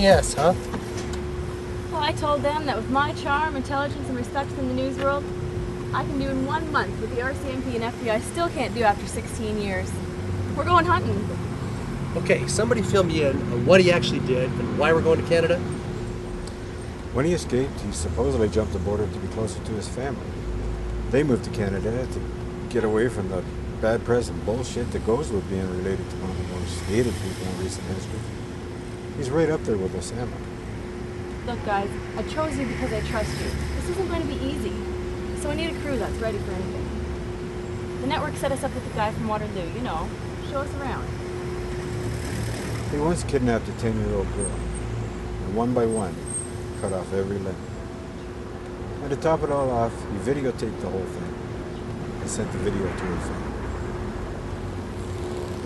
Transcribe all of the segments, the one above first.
yes, huh? Well, I told them that with my charm, intelligence, and respect in the news world, I can do in 1 month what the RCMP and FBI still can't do after 16 years. We're going hunting. Okay, somebody fill me in on what he actually did and why we're going to Canada. When he escaped, he supposedly jumped the border to be closer to his family. They moved to Canada to get away from the bad press and bullshit that goes with being related to one of the most hated people in recent history. He's right up there with Osama. Look, guys, I chose you because I trust you. This isn't going to be easy, so I need a crew that's ready for anything. The network set us up with the guy from Waterloo, you know. Show us around. He once kidnapped a 10-year-old girl, and one by one, cut off every limb. And to top it all off, he videotaped the whole thing and sent the video to her family.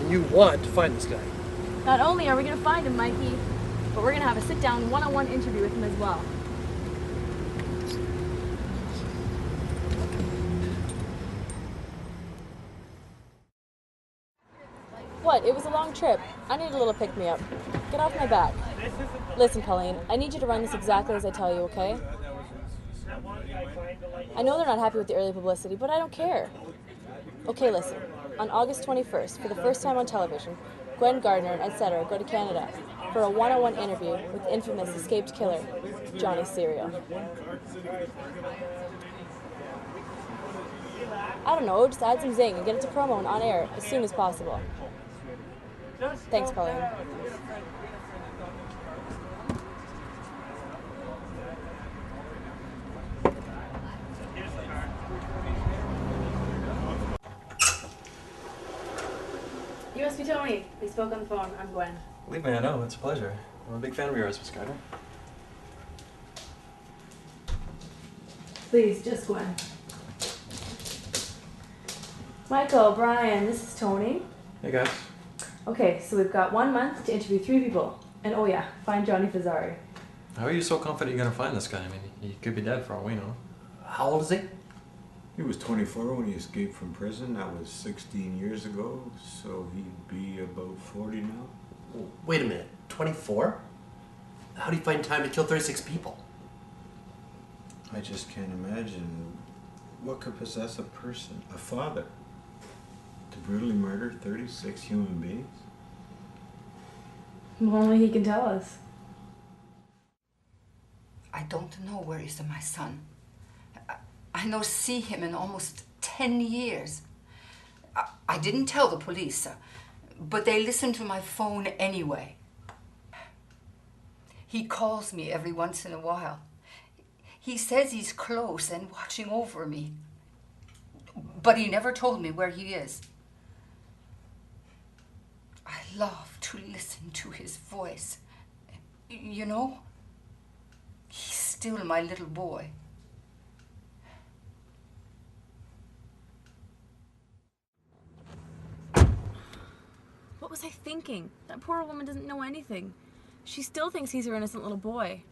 And you want to find this guy. Not only are we going to find him, Mikey, but we're going to have a sit-down one-on-one interview with him as well. What? It was a long trip. I need a little pick-me-up. Get off my back. Listen, Colleen, I need you to run this exactly as I tell you, okay? I know they're not happy with the early publicity, but I don't care. Okay, listen. On August 21st, for the first time on television, Gwen Gardner and etc. go to Canada for a one-on-one interview with the infamous escaped killer, Johnny Serial. I don't know, just add some zing and get it to promo and on air as soon as possible. Thanks, Colleen. You must be Tony. We spoke on the phone. I'm Gwen. Believe me, I know. It's a pleasure. I'm a big fan of yours, Miss Gardner. Please, just Gwen. Michael, Brian, this is Tony. Hey, guys. Okay, so we've got 1 month to interview 3 people. And oh yeah, find Johnny Fazzari. How are you so confident you're going to find this guy? I mean, he could be dead for all we know. How old is he? He was 24 when he escaped from prison. That was 16 years ago, so he'd be about 40 now. Oh, wait a minute, 24? How do you find time to kill 36 people? I just can't imagine what could possess a person, a father, to brutally murder 36 human beings. Well, only he can tell us. I don't know where is my son. I no see him in almost 10 years. I didn't tell the police, but they listened to my phone anyway. He calls me every once in a while. He says he's close and watching over me, but he never told me where he is. I love to listen to his voice. You know, he's still my little boy. What was I thinking? That poor woman doesn't know anything. She still thinks he's her innocent little boy.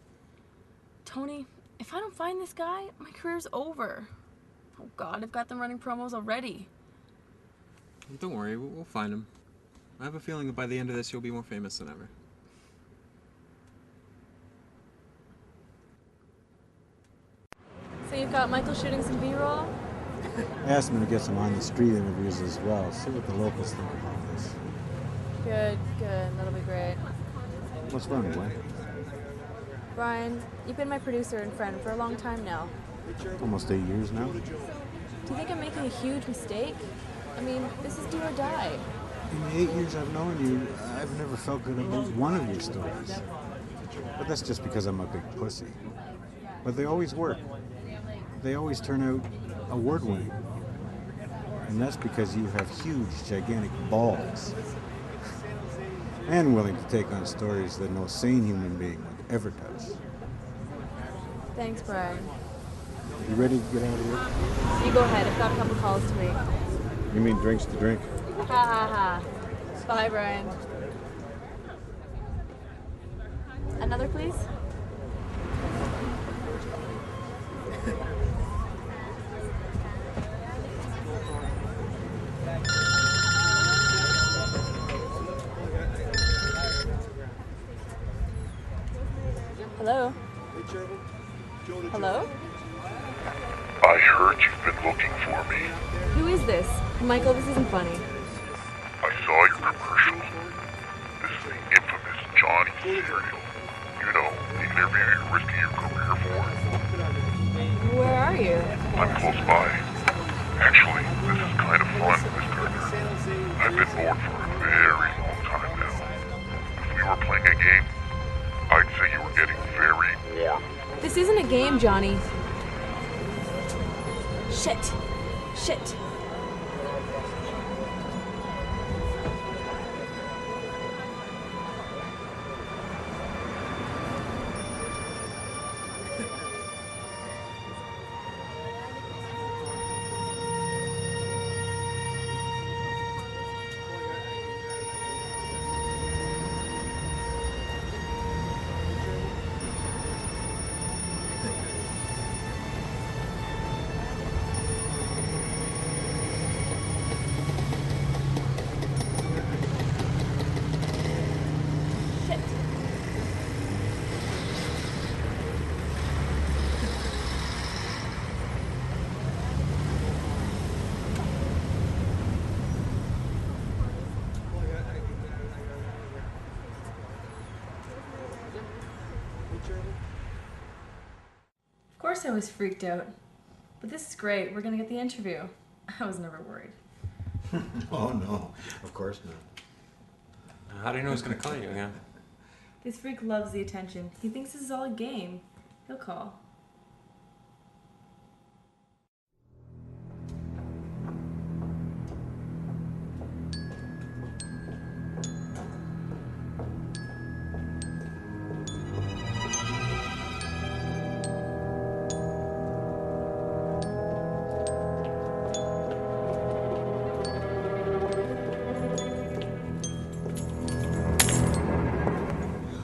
Tony, if I don't find this guy, my career's over. Oh God, I've got them running promos already. Don't worry, we'll find him. I have a feeling that by the end of this, you'll be more famous than ever. So you've got Michael shooting some B-roll? I asked him to get some on-the-street interviews as well, see what the locals think about this. Good, good. That'll be great. What's wrong, Gwen? Brian, you've been my producer and friend for a long time now. Almost 8 years now. Do you think I'm making a huge mistake? I mean, this is do or die. In the 8 years I've known you, I've never felt good about one of your stories. But that's just because I'm a big pussy. But they always work. They always turn out award-winning. And that's because you have huge, gigantic balls. And willing to take on stories that no sane human being would ever touch. Thanks, Brian. You ready to get out of here? You go ahead. I've got a couple calls to make. You mean drinks to drink? Ha ha ha. Bye, Brian. Another, please? Hello? I heard you've been looking for me. Who is this? Michael, this isn't funny. I saw your commercials. This is the infamous Johnny serial. You know, the interview you're risking your career for. Where are you? I'm close by. Actually, this is kind of fun, Miss Gardner. I've been bored for a very long time now. If we were playing a game, I'd say you were getting very warm. This isn't a game, Johnny. Shit. Shit. Of course I was freaked out. But this is great. We're gonna get the interview. I was never worried. Oh, no. Of course not. How do you know he's gonna call you again? This freak loves the attention. He thinks this is all a game. He'll call.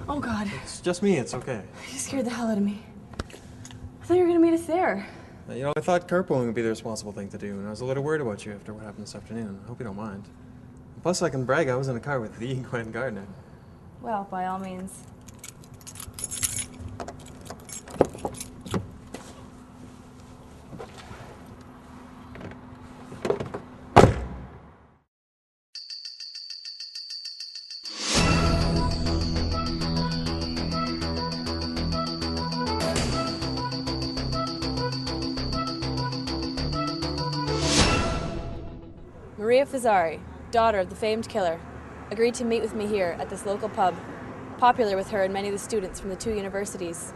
Oh God, It's just me, it's okay. you scared the hell out of me. I thought you were gonna meet us there. You know, I thought carpooling would be the responsible thing to do, and I was a little worried about you after what happened this afternoon. I hope you don't mind. Plus, I can brag I was in a car with the Gwen Gardner. Well, by all means. Maria Fazzari, daughter of the famed killer, agreed to meet with me here at this local pub, popular with her and many of the students from the two universities.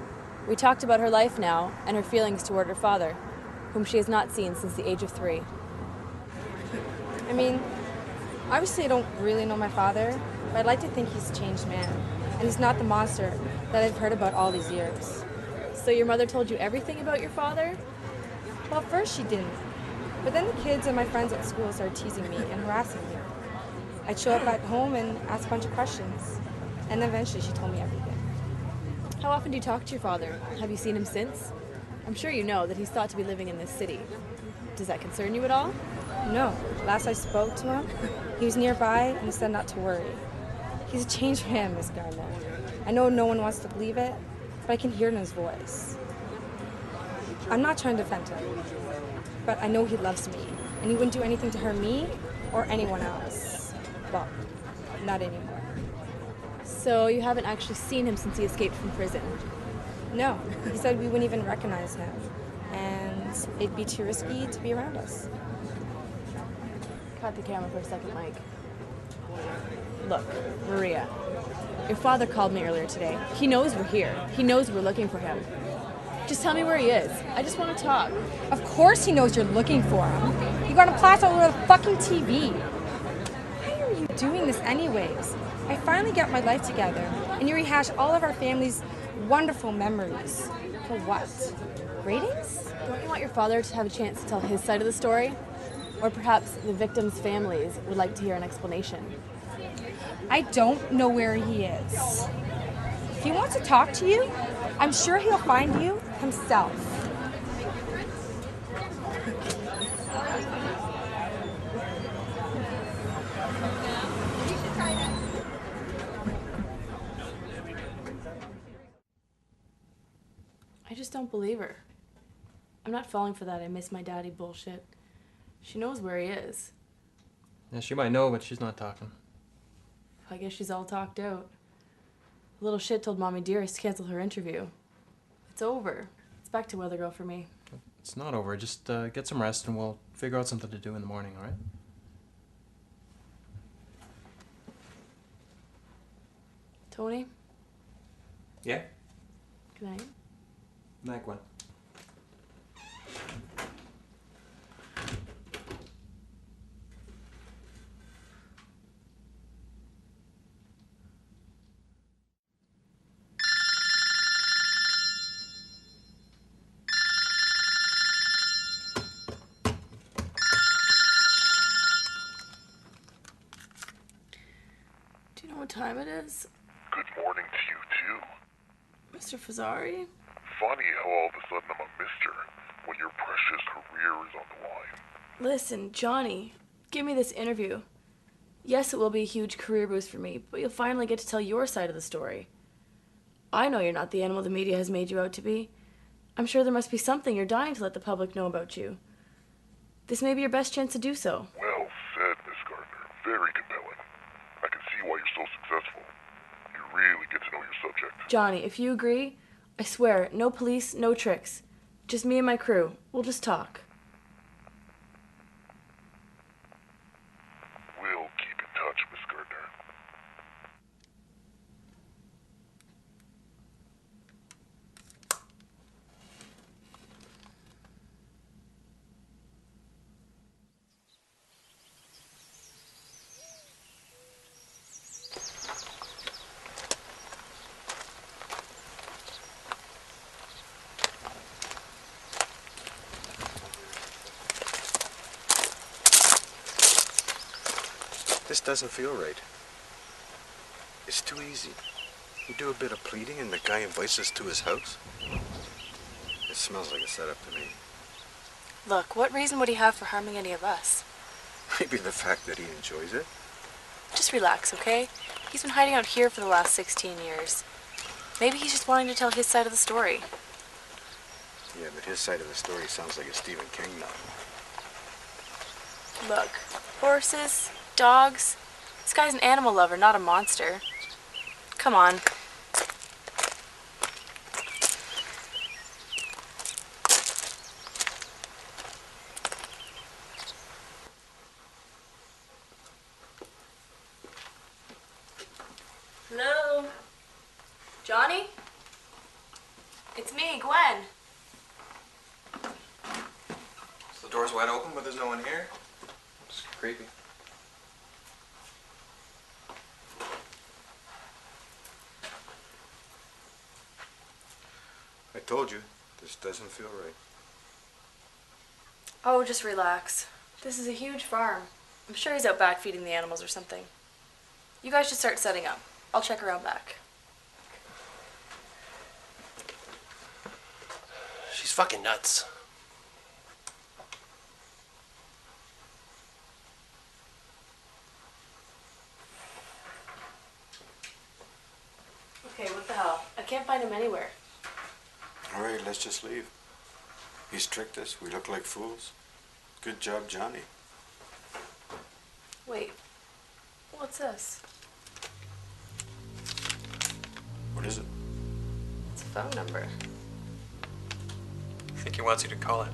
We talked about her life now and her feelings toward her father, whom she has not seen since the age of 3. I mean, obviously I don't really know my father, but I'd like to think he's a changed man, and he's not the monster that I've heard about all these years. So your mother told you everything about your father? Well, at first she didn't, but then the kids and my friends at school started teasing me and harassing me. I'd show up at home and ask a bunch of questions, and then eventually she told me everything. How often do you talk to your father? Have you seen him since? I'm sure you know that he's thought to be living in this city. Does that concern you at all? No, last I spoke to him, he was nearby and he said not to worry. He's a changed man, Miss Gardner. I know no one wants to believe it, but I can hear it in his voice. I'm not trying to defend him, but I know he loves me, and he wouldn't do anything to hurt me or anyone else. Well, not anymore. So you haven't actually seen him since he escaped from prison? No, he said we wouldn't even recognize him, and it'd be too risky to be around us. Cut the camera for a second, Mike. Look, Maria, your father called me earlier today. He knows we're here. He knows we're looking for him. Just tell me where he is. I just want to talk. Of course he knows you're looking for him. You got him plastered all over the fucking TV. Why are you doing this anyways? I finally got my life together, and you rehash all of our family's wonderful memories. For what? Ratings? Don't you want your father to have a chance to tell his side of the story? Or perhaps the victims' families would like to hear an explanation. I don't know where he is. If he wants to talk to you, I'm sure he'll find you himself. I just don't believe her. I'm not falling for that I miss my daddy bullshit. She knows where he is. Yeah, she might know, but she's not talking. I guess she's all talked out. The little shit told Mommy Dearest to cancel her interview. It's over. It's back to Weather Girl for me. It's not over. Just get some rest and we'll figure out something to do in the morning, alright? Tony? Yeah? Good night. Night, Gwen. Do you know what time it is? Good morning to you, too. Mr. Fazzari? Funny how all of a sudden I'm a mister when your precious career is on the line. Listen, Johnny, give me this interview. Yes, it will be a huge career boost for me, but you'll finally get to tell your side of the story. I know you're not the animal the media has made you out to be. I'm sure there must be something you're dying to let the public know about you. This may be your best chance to do so. Well said, Miss Gardner. Very compelling. I can see why you're so successful. You really get to know your subject. Johnny, if you agree, I swear, no police, no tricks. Just me and my crew. We'll just talk. We'll keep in touch, Miss Gardner. This doesn't feel right. It's too easy. We do a bit of pleading and the guy invites us to his house. It smells like a setup to me. Look, what reason would he have for harming any of us? Maybe the fact that he enjoys it. Just relax, okay? He's been hiding out here for the last 16 years. Maybe he's just wanting to tell his side of the story. Yeah, but his side of the story sounds like a Stephen King novel. Look, horses, dogs. This guy's an animal lover, not a monster. Come on. Hello? Johnny? It's me, Gwen. So the door's wide open, but there's no one here? It's creepy. I told you, this doesn't feel right. Oh, just relax. This is a huge farm. I'm sure he's out back feeding the animals or something. You guys should start setting up. I'll check around back. She's fucking nuts. Okay, what the hell? I can't find him anywhere. All right, let's just leave. He's tricked us. We look like fools. Good job, Johnny. Wait, what's this? What is it? It's a phone number. I think he wants you to call it.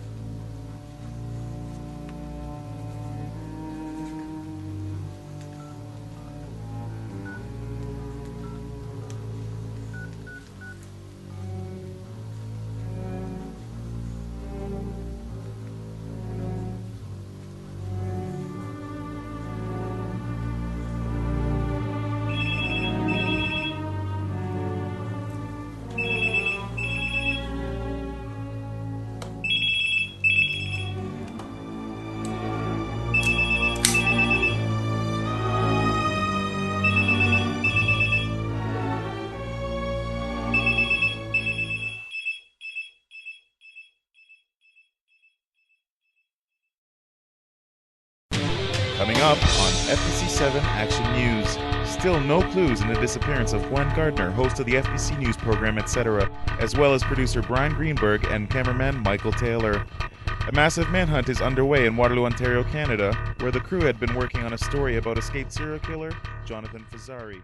Coming up on FBC7 Action News. Still no clues in the disappearance of Gwen Gardner, host of the FBC News program, etc., as well as producer Brian Greenberg and cameraman Michael Taylor. A massive manhunt is underway in Waterloo, Ontario, Canada, where the crew had been working on a story about escaped serial killer Jonathan Fazzari.